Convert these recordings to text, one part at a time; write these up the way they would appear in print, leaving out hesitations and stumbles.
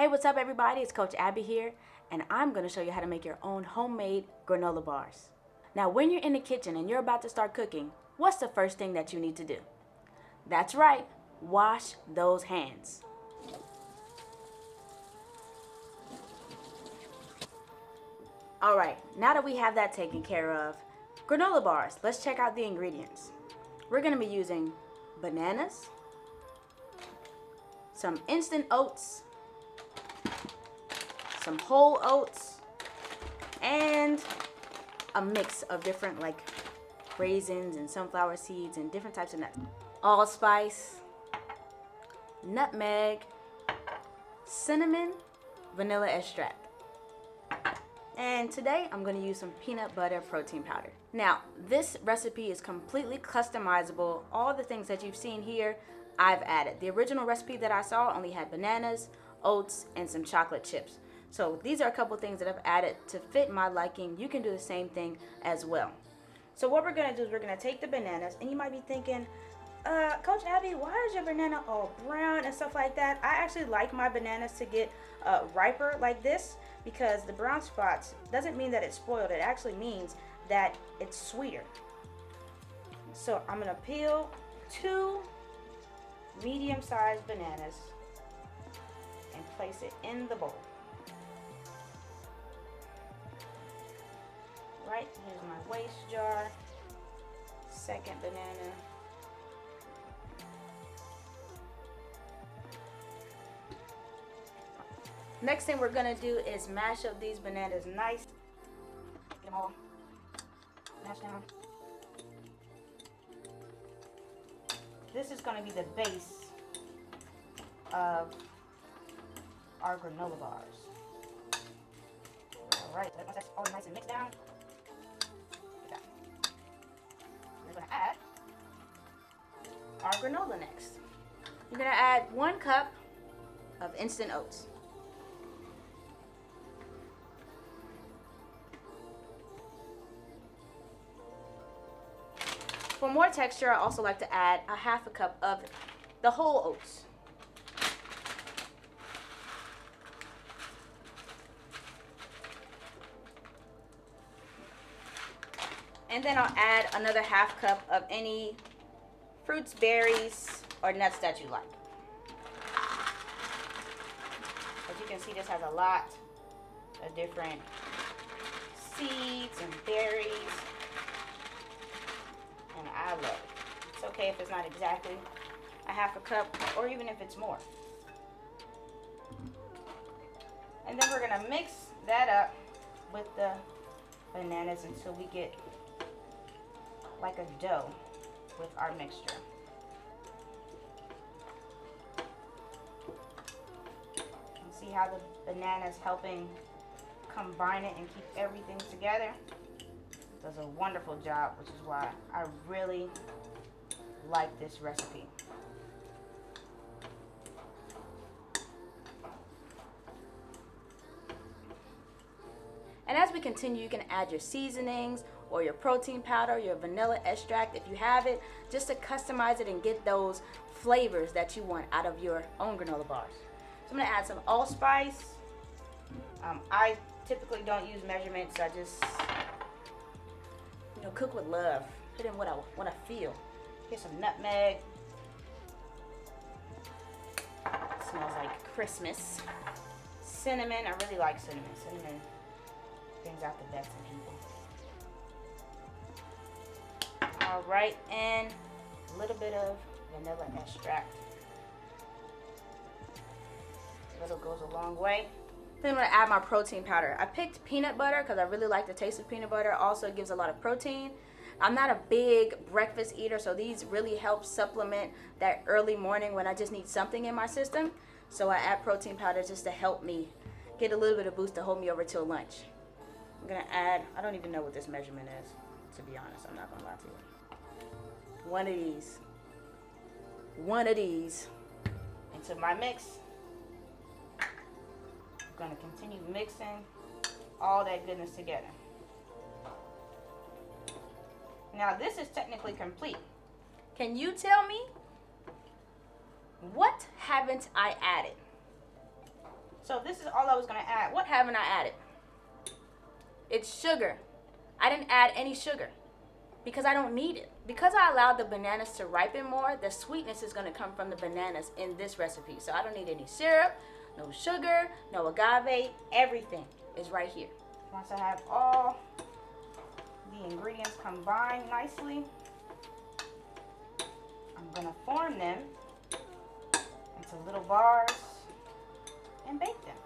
Hey, what's up everybody? It's Coach Abby here, and I'm going to show you how to make your own homemade granola bars. Now, when you're in the kitchen and you're about to start cooking, what's the first thing that you need to do? That's right, wash those hands. All right, now that we have that taken care of, granola bars, let's check out the ingredients. We're going to be using bananas, some instant oats, some whole oats, and a mix of different like raisins and sunflower seeds and different types of nuts. Allspice, nutmeg, cinnamon, vanilla extract. And today I'm going to use some peanut butter protein powder. Now, this recipe is completely customizable. All the things that you've seen here, I've added. The original recipe that I saw only had bananas, oats, and some chocolate chips. So these are a couple things that I've added to fit my liking. You can do the same thing as well. So what we're going to do is we're going to take the bananas, and you might be thinking, Coach Abby, why is your banana all brown and stuff like that? I actually like my bananas to get riper like this, because the brown spots doesn't mean that it's spoiled. It actually means that it's sweeter. So I'm going to peel 2 medium-sized bananas and place it in the bowl. Right, here's my waste jar, second banana. Next thing we're gonna do is mash up these bananas nice. Get them all mashed down. This is gonna be the base of our granola bars. All right, once that's all nice and mixed down, we're gonna add our granola next. You're gonna add 1 cup of instant oats. For more texture, I also like to add a 1/2 cup of the whole oats. And then I'll add another 1/2 cup of any fruits, berries, or nuts that you like. As you can see, this has a lot of different seeds and berries. And I love it. It's okay if it's not exactly a 1/2 cup, or even if it's more. And then we're gonna mix that up with the bananas until we get like a dough with our mixture. And see how the banana's helping combine it and keep everything together? Does a wonderful job, which is why I really like this recipe. And as we continue, you can add your seasonings or your protein powder, your vanilla extract if you have it, just to customize it and get those flavors that you want out of your own granola bars. So I'm gonna add some allspice. I typically don't use measurements, so I just cook with love. Put in what I feel. Here's some nutmeg. It smells like Christmas. Cinnamon. I really like cinnamon. Cinnamon brings out the best in people. All right, and a little bit of vanilla extract. A little goes a long way. Then I'm going to add my protein powder. I picked peanut butter because I really like the taste of peanut butter. Also, it gives a lot of protein. I'm not a big breakfast eater, so these really help supplement that early morning when I just need something in my system. So I add protein powder just to help me get a little bit of boost to hold me over till lunch. I'm going to add, I don't even know what this measurement is, to be honest. I'm not going to lie to you. One of these into my mix. I'm going to continue mixing all that goodness together. Now this is technically complete. Can you tell me what haven't I added? So this is all I was gonna add. What haven't I added? It's sugar. I didn't add any sugar because I don't need it. Because I allowed the bananas to ripen more, the sweetness is gonna come from the bananas in this recipe. So I don't need any syrup, no sugar, no agave, everything is right here. Once I have all the ingredients combined nicely, I'm gonna form them into little bars and bake them.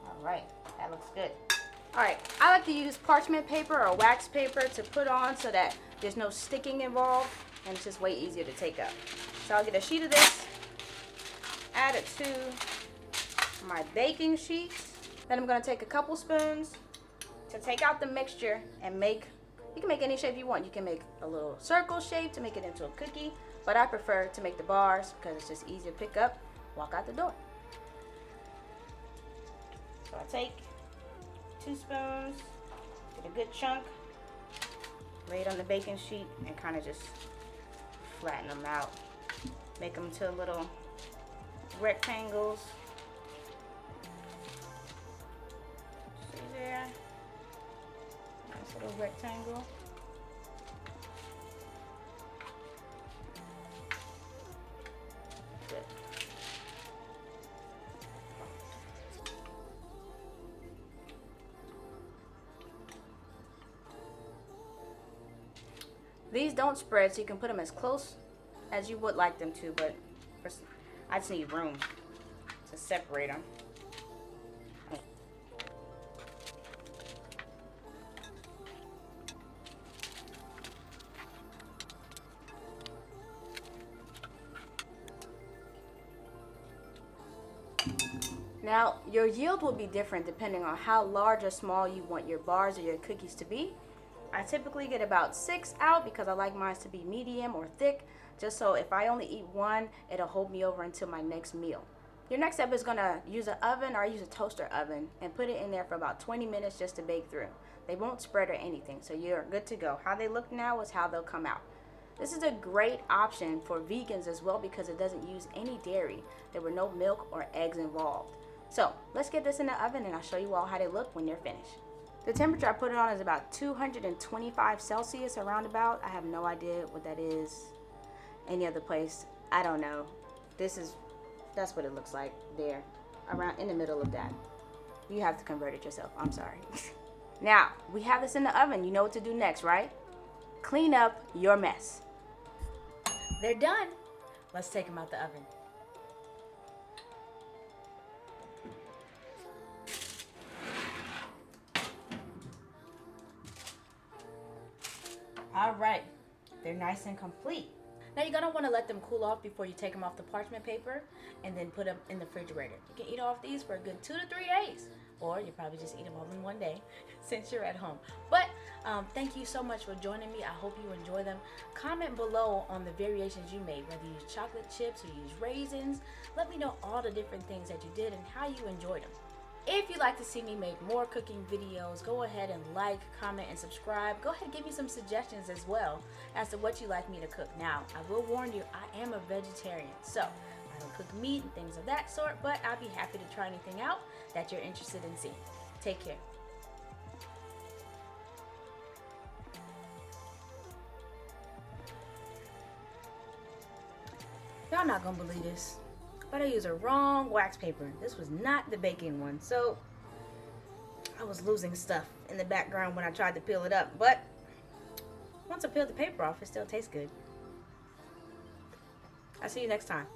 All right, that looks good. All right, I like to use parchment paper or wax paper to put on so that there's no sticking involved and it's just way easier to take up. So I'll get a sheet of this, add it to my baking sheet. Then I'm gonna take a couple spoons to take out the mixture and make, you can make any shape you want. You can make a little circle shape to make it into a cookie, but I prefer to make the bars because it's just easier to pick up, walk out the door. So I take 2 spoons, get a good chunk, lay it on the baking sheet and kind of just flatten them out. Make them to little rectangles. See there? Nice little rectangle. Good. These don't spread, so you can put them as close as you would like them to, but I just need room to separate them. Now, your yield will be different depending on how large or small you want your bars or your cookies to be. I typically get about 6 out because I like mine to be medium or thick, just so if I only eat one, it'll hold me over until my next meal. Your next step is gonna use an oven or use a toaster oven and put it in there for about 20 minutes just to bake through. They won't spread or anything, so you're good to go. How they look now is how they'll come out. This is a great option for vegans as well because it doesn't use any dairy. There were no milk or eggs involved. So let's get this in the oven and I'll show you all how they look when they're finished. The temperature I put it on is about 225 Celsius, around about. I have no idea what that is any other place. I don't know. That's what it looks like there, around in the middle of that. You have to convert it yourself. I'm sorry. Now, we have this in the oven. You know what to do next, right? Clean up your mess. They're done. Let's take them out the oven. All right, they're nice and complete. Now you're gonna want to let them cool off before you take them off the parchment paper and then put them in the refrigerator. You can eat off these for a good 2 to 3 days, or you probably just eat them all in one day since you're at home. But thank you so much for joining me. I hope you enjoy them. Comment below on the variations you made, whether you use chocolate chips or you use raisins. Let me know all the different things that you did and how you enjoyed them. If you'd like to see me make more cooking videos, go ahead and like, comment, and subscribe. Go ahead and give me some suggestions as well as to what you'd like me to cook. Now, I will warn you, I am a vegetarian, so I don't cook meat and things of that sort, but I'll be happy to try anything out that you're interested in seeing. Take care. Y'all not gonna believe this, but I used a wrong wax paper. This was not the baking one, so I was losing stuff in the background when I tried to peel it up, but once I peel the paper off, it still tastes good. I'll see you next time.